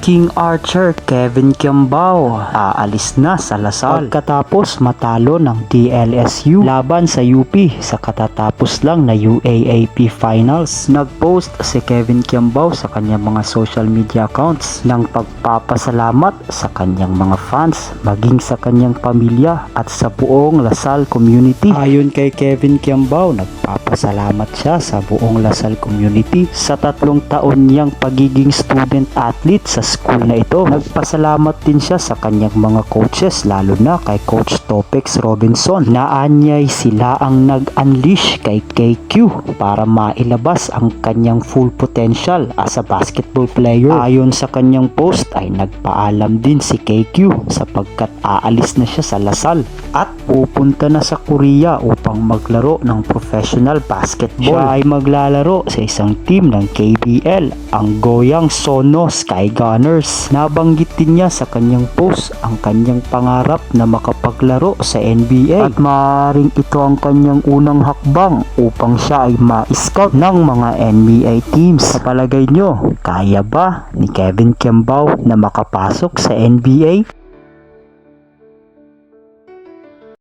King Archer Kevin Kiambao aalis na sa Lasal pagkatapos matalo ng DLSU laban sa UP sa katatapos lang na UAAP Finals. Nagpost si Kevin Kiambao sa kanyang mga social media accounts ng pagpapasalamat sa kanyang mga fans, maging sa kanyang pamilya at sa buong Lasal community. Ayon kay Kevin Kiambao, nagpapasalamat siya sa buong Lasal community sa 3 taon niyang pagiging student athlete sa school na ito. Nagpasalamat din siya sa kanyang mga coaches, lalo na kay Coach Topex Robinson, na anyay sila ang nag-unleash kay KQ para mailabas ang kanyang full potential as a basketball player. Ayon sa kanyang post ay nagpaalam din si KQ sapagkat aalis na siya sa Lasal at pupunta na sa Korea upang maglaro ng professional basketball. Siya ay maglalaro sa isang team ng KBL, ang Goyang Sono Sky Gunners. Nabanggit din niya sa kanyang post ang kanyang pangarap na makapaglaro sa NBA at maaaring ito ang kanyang unang hakbang upang siya ay ma-scout ng mga NBA teams. Sa palagay nyo, kaya ba ni Kevin Kiambao na makapasok sa NBA?